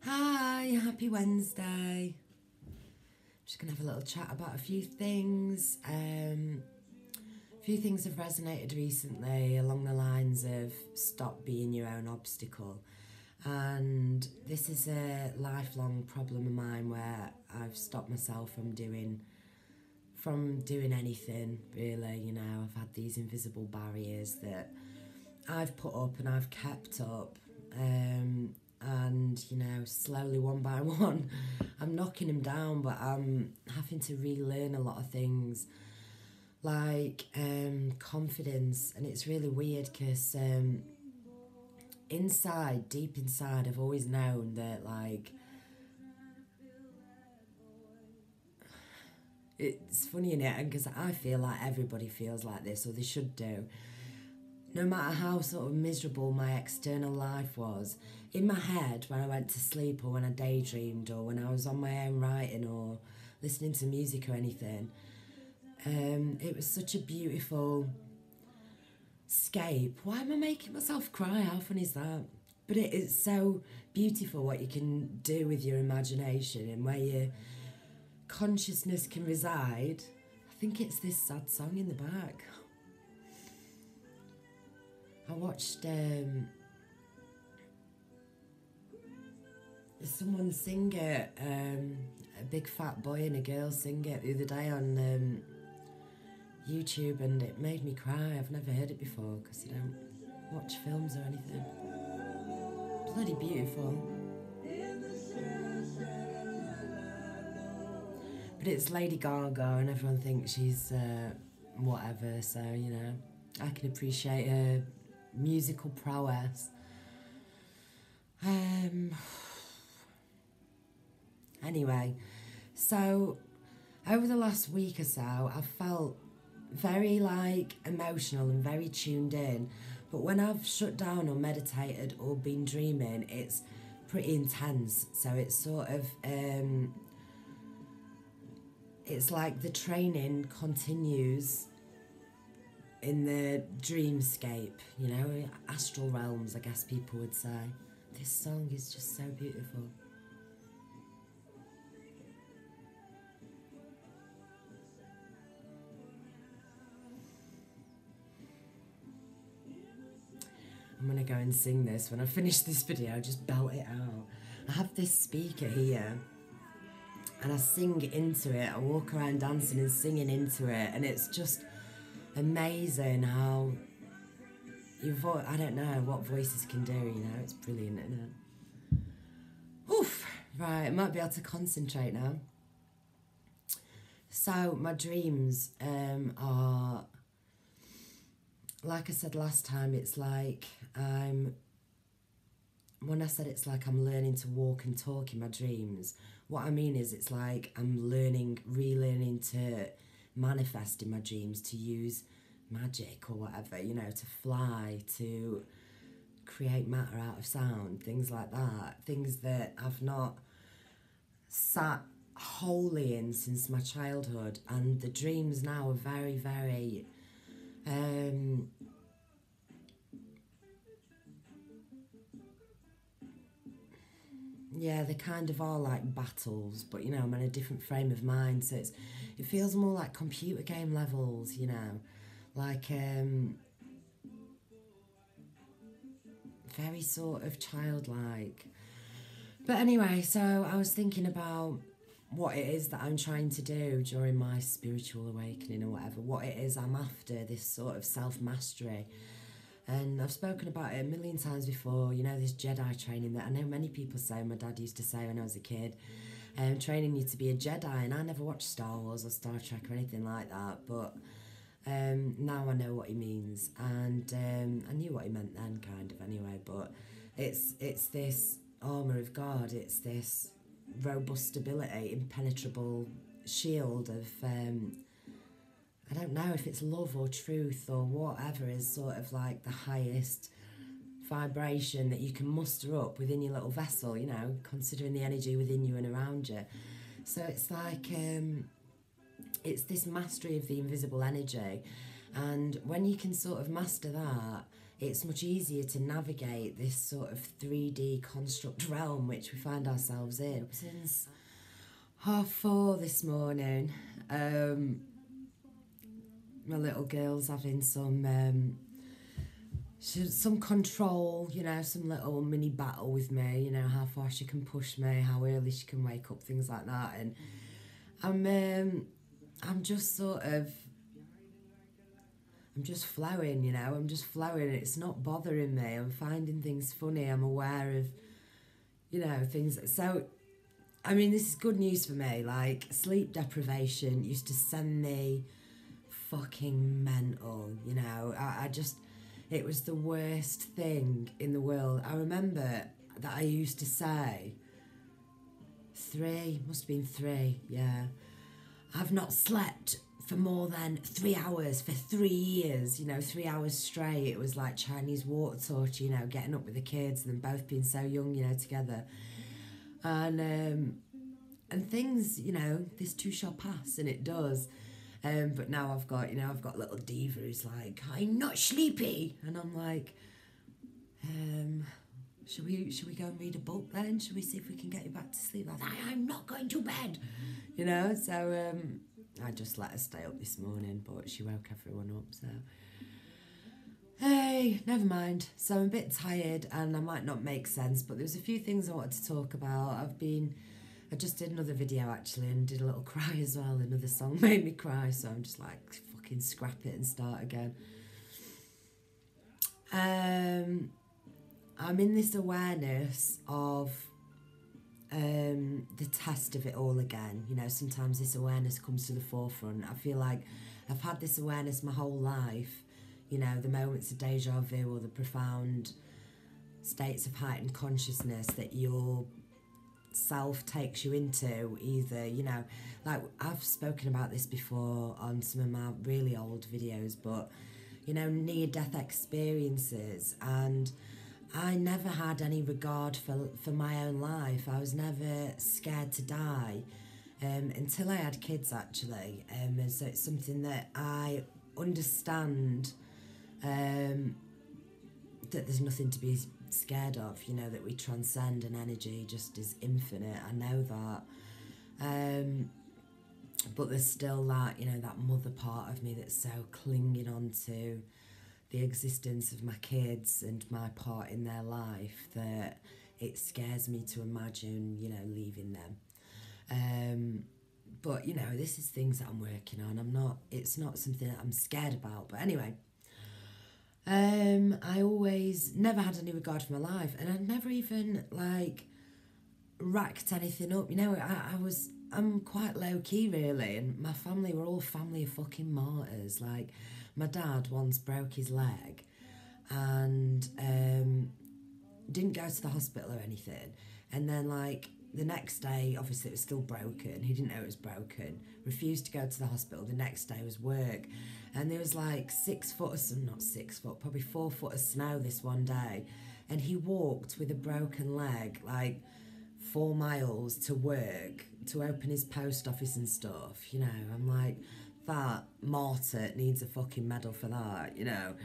Hi, happy Wednesday. I'm just going to have a little chat about a few things. A few things have resonated recently along the lines of stop being your own obstacle. And this is a lifelong problem of mine where I've stopped myself from doing anything, really. You know, I've had these invisible barriers that I've put up and I've kept up. And, you know, slowly one by one, I'm knocking them down, but I'm having to relearn a lot of things like confidence. And it's really weird because deep inside, I've always known that, like, it's funny, innit? And because I feel like everybody feels like this, or they should do. No matter how sort of miserable my external life was, in my head when I went to sleep or when I daydreamed or when I was on my own writing or listening to music or anything, it was such a beautiful escape. Why am I making myself cry? How fun is that? But it is so beautiful what you can do with your imagination and where your consciousness can reside. I think it's this sad song in the back. I watched someone sing it, a big fat boy and a girl sing it the other day on YouTube, and it made me cry. I've never heard it before because you don't watch films or anything. Bloody beautiful. But it's Lady Gaga and everyone thinks she's whatever, so, you know, I can appreciate her musical prowess. Anyway, so over the last week or so, I've felt very like emotional and very tuned in, but when I've shut down or meditated or been dreaming, it's pretty intense. So it's sort of it's like the training continues in the dreamscape, you know, astral realms, I guess people would say. This song is just so beautiful. I'm going to go and sing this. When I finish this video, just belt it out. I have this speaker here and I sing into it. I walk around dancing and singing into it, and it's just amazing how I don't know what voices can do, you know, it's brilliant, isn't it? Oof, right, I might be able to concentrate now. So my dreams are, like I said last time, it's like when I said it's like I'm learning to walk and talk in my dreams, what I mean is it's like I'm relearning to manifest in my dreams, to use magic or whatever, you know, to fly, to create matter out of sound, things like that, things that I've not sat wholly in since my childhood. And the dreams now are very, very yeah, they kind of are like battles, but, you know, I'm in a different frame of mind, so it feels more like computer game levels, you know, like very sort of childlike. But anyway, so I was thinking about what it is that I'm trying to do during my spiritual awakening or whatever, what it is I'm after, this sort of self-mastery. And I've spoken about it a million times before, you know, this Jedi training that I know many people say, my dad used to say when I was a kid, training you to be a Jedi. And I never watched Star Wars or Star Trek or anything like that, but now I know what he means. And I knew what he meant then, kind of, anyway, but it's this armour of God, it's this robust ability, impenetrable shield of I don't know if it's love or truth or whatever is sort of like the highest vibration that you can muster up within your little vessel, you know, considering the energy within you and around you. So it's like it's this mastery of the invisible energy, and when you can sort of master that, it's much easier to navigate this sort of 3D construct realm which we find ourselves in. Since 4:30 this morning, my little girl's having some control, you know, some little mini battle with me, you know, how far she can push me, how early she can wake up, things like that. And I'm just sort of, I'm just flowing, you know, I'm just flowing. It's not bothering me. I'm finding things funny. I'm aware of, you know, things. So, I mean, this is good news for me. Like, sleep deprivation used to send me fucking mental, you know. I just, it was the worst thing in the world. I remember that I used to say, must have been 3, yeah. I've not slept for more than 3 hours for 3 years, you know, 3 hours straight. It was like Chinese water torture, you know, getting up with the kids and them both being so young, you know, together. And things, you know, this too shall pass, and it does. But now I've got, you know, I've got little diva who's like, I'm not sleepy. And I'm like, should we go and read a book then? Should we see if we can get you back to sleep? Like, I'm not going to bed. You know, so I just let her stay up this morning, but she woke everyone up, so. Hey, never mind. So I'm a bit tired and I might not make sense, but there was a few things I wanted to talk about. I just did another video actually and did a little cry as well. Another song made me cry, so I'm just like, fucking scrap it and start again. I'm in this awareness of the test of it all again. You know, sometimes this awareness comes to the forefront. I feel like I've had this awareness my whole life. You know, the moments of deja vu or the profound states of heightened consciousness that your self takes you into, either, you know, like I've spoken about this before on some of my really old videos, but, you know, near-death experiences, and I never had any regard for my own life. I was never scared to die until I had kids, actually. And so it's something that I understand, that there's nothing to be scared of, you know, that we transcend, and energy just is infinite. I know that. But there's still that, you know, that mother part of me that's so clinging on to the existence of my kids and my part in their life that it scares me to imagine, you know, leaving them. But, you know, this is things that I'm working on. It's not something that I'm scared about. But anyway, I always never had any regard for my life, and I'd never even, like, racked anything up. You know, I'm quite low key, really, and my family were all family of fucking martyrs. Like, my dad once broke his leg and didn't go to the hospital or anything. And then, like, the next day, obviously it was still broken. He didn't know it was broken. Refused to go to the hospital. The next day was work. And there was like 6 foot of, not 6 foot, probably 4 foot of snow this one day. And he walked with a broken leg, like 4 miles to work to open his post office and stuff. You know, I'm like, that martyr needs a fucking medal for that, you know.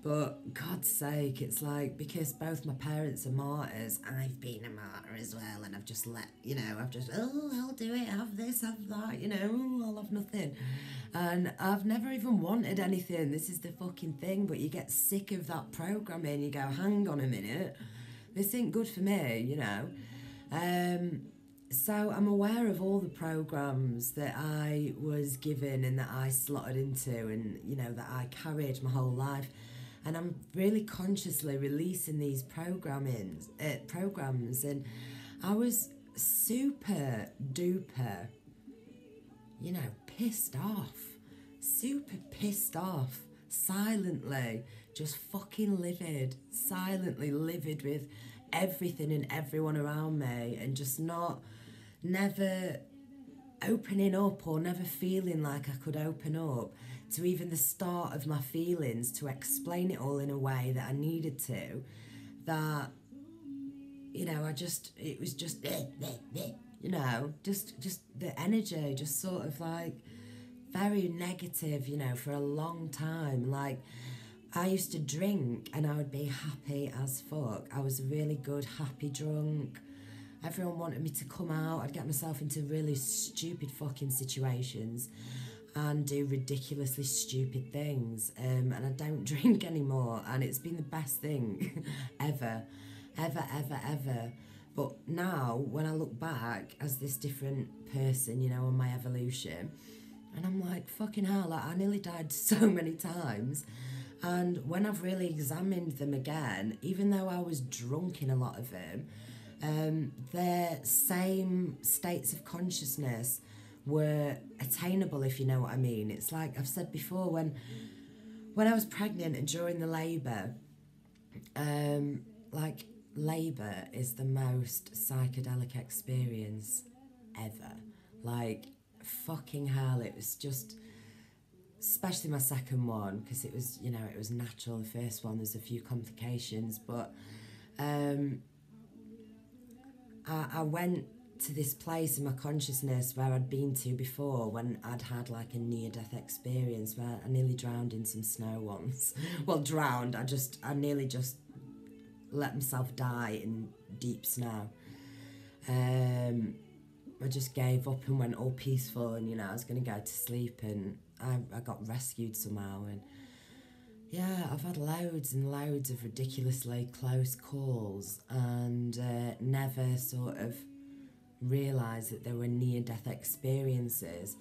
But God's sake, it's like, because both my parents are martyrs, I've been a martyr as well, and I've just I'll do it, have this, have that, you know, I'll have nothing. And I've never even wanted anything. This is the fucking thing, but you get sick of that programming. You go, hang on a minute, this ain't good for me, you know. So I'm aware of all the programs that I was given and that I slotted into, and, you know, that I carried my whole life. And I'm really consciously releasing these programs. And I was super duper, you know, pissed off. Super pissed off. Silently. Just fucking livid. Silently livid with everything and everyone around me, and just never opening up, or never feeling like I could open up to even the start of my feelings, to explain it all in a way that I needed to, that, you know, it was just, you know, just the energy, just sort of like very negative, you know, for a long time. Like, I used to drink and I would be happy as fuck. I was a really good, happy drunk. Everyone wanted me to come out. I'd get myself into really stupid fucking situations and do ridiculously stupid things. And I don't drink anymore. And it's been the best thing ever, ever, ever, ever. But now, when I look back as this different person, you know, on my evolution, and I'm like, fucking hell, like, I nearly died so many times. And when I've really examined them again, even though I was drunk in a lot of them, their same states of consciousness were attainable, if you know what I mean. It's like I've said before, when I was pregnant and during the labour, like, labour is the most psychedelic experience ever. Like, fucking hell, it was just, especially my second one, because it was, you know, it was natural. The first one, there's a few complications, but I went to this place in my consciousness where I'd been to before when I'd had like a near-death experience where I nearly drowned in some snow once. Well, drowned, I nearly just let myself die in deep snow. I just gave up and went all peaceful, and, you know, I was going to go to sleep, and I got rescued somehow. And yeah, I've had loads and loads of ridiculously close calls, and never sort of realised that there were near-death experiences.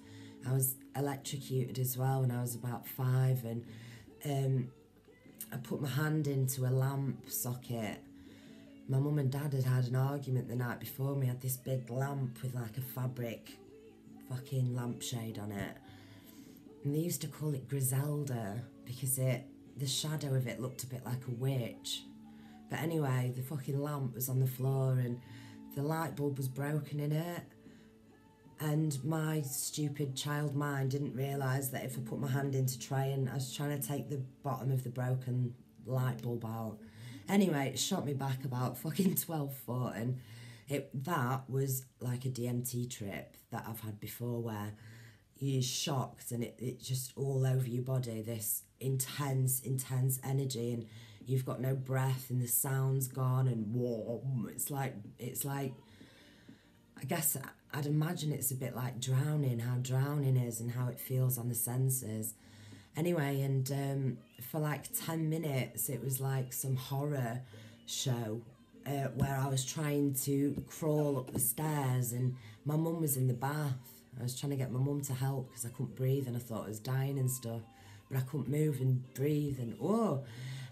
I was electrocuted as well when I was about 5, and I put my hand into a lamp socket. My mum and dad had had an argument the night before. We had this big lamp with like a fabric fucking lampshade on it, and they used to call it Griselda because the shadow of it looked a bit like a witch. But anyway, the fucking lamp was on the floor and the light bulb was broken in it, and my stupid child mind didn't realise that if I put my hand in to try, and I was trying to take the bottom of the broken light bulb out. Anyway, it shot me back about fucking 12 foot, and that was like a DMT trip that I've had before, where you're shocked and it just all over your body, this intense energy, and you've got no breath and the sound's gone, and warm. It's like I guess I'd imagine it's a bit like drowning, how drowning is and how it feels on the senses. Anyway, and for like 10 minutes, it was like some horror show where I was trying to crawl up the stairs, and my mum was in the bath. I was trying to get my mum to help because I couldn't breathe and I thought I was dying and stuff, but I couldn't move and breathe, and whoa.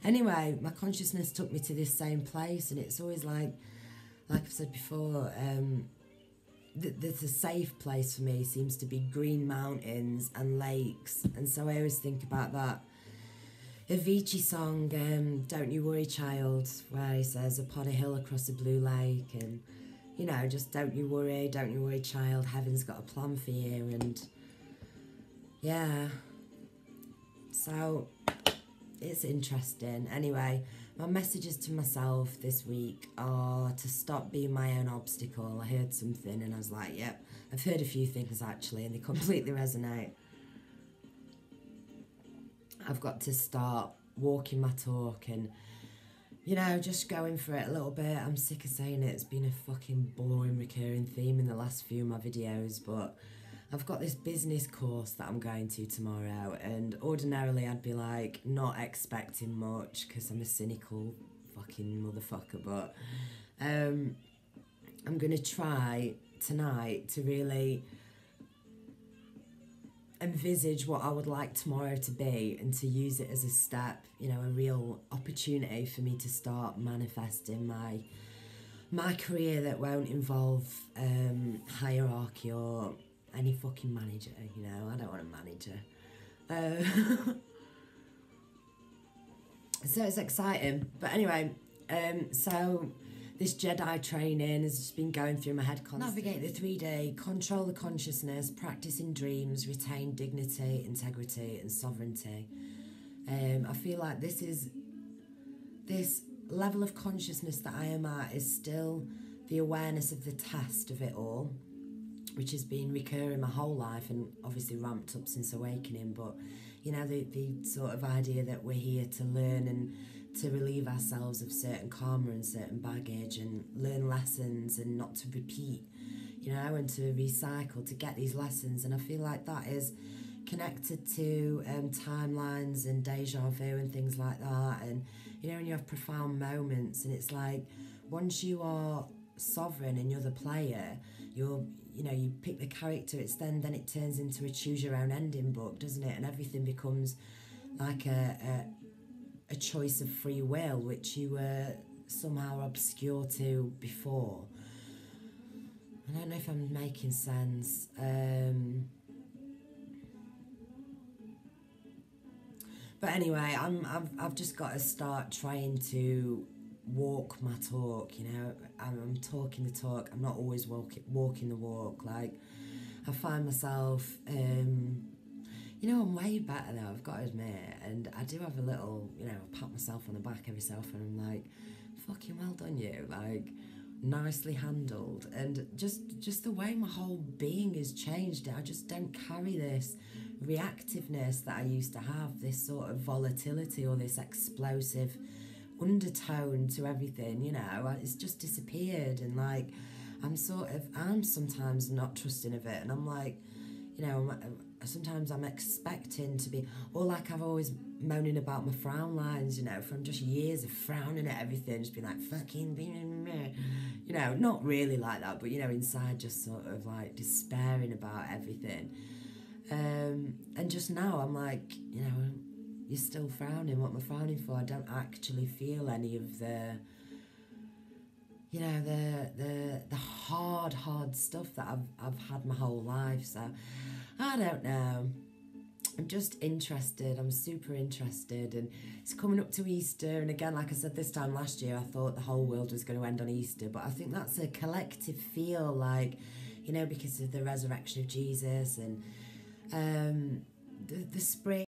Anyway, my consciousness took me to this same place, and it's always like I've said before, the safe place for me seems to be green mountains and lakes, and so I always think about that Avicii song, Don't You Worry Child, where he says, upon a hill across a blue lake, and, you know, just don't you worry child, heaven's got a plan for you. And yeah, so it's interesting. Anyway, my messages to myself this week are to stop being my own obstacle. I heard something and I was like, yep, I've heard a few things actually, and they completely resonate. I've got to start walking my talk and, you know, just going for it a little bit. I'm sick of saying it. It's been a fucking boring recurring theme in the last few of my videos, but I've got this business course that I'm going to tomorrow, and ordinarily I'd be like not expecting much because I'm a cynical fucking motherfucker, but I'm going to try tonight to really envisage what I would like tomorrow to be, and to use it as a step, you know, a real opportunity for me to start manifesting my career that won't involve hierarchy or any fucking manager, you know. I don't want a manager. So it's exciting. But anyway, so this Jedi training has just been going through my head constantly. Navigate the 3D, control the consciousness, practice in dreams, retain dignity, integrity and sovereignty. I feel like this level of consciousness that I am at is still the awareness of the test of it all, which has been recurring my whole life and obviously ramped up since awakening. But, You know, the sort of idea that we're here to learn and to relieve ourselves of certain karma and certain baggage and learn lessons and not to repeat, you know, and to recycle, to get these lessons. And I feel like that is connected to timelines and deja vu and things like that. And, you know, when you have profound moments and it's like, once you are sovereign and you're the player, you know, you pick the character, it's then it turns into a choose your own ending book, doesn't it? And everything becomes like a choice of free will, which you were somehow obscure to before. I don't know if I'm making sense. But anyway, I've just got to start trying to walk my talk. You know, I'm talking the talk. I'm not always walking the walk. Like, I find myself, you know, I'm way better though, I've got to admit. And I do have a little, you know, I pat myself on the back every so often. I'm like, fucking well done, you. Like, nicely handled. And just the way my whole being has changed. I just don't carry this reactiveness that I used to have, this sort of volatility or this explosive undertone to everything, you know. It's just disappeared. And like, I'm sometimes not trusting of it. And I'm like, you know, sometimes I'm expecting to be, or like I've always moaning about my frown lines, you know, from just years of frowning at everything, just being like, fucking, you know, not really like that, but, you know, inside just sort of like despairing about everything. And just now I'm like, you know, you're still frowning, what am I frowning for? I don't actually feel any of the, you know, the hard stuff that I've had my whole life. So I don't know. I'm just interested. I'm super interested. And it's coming up to Easter. And again, like I said this time last year, I thought the whole world was going to end on Easter. But I think that's a collective feel, like, you know, because of the resurrection of Jesus and the spring.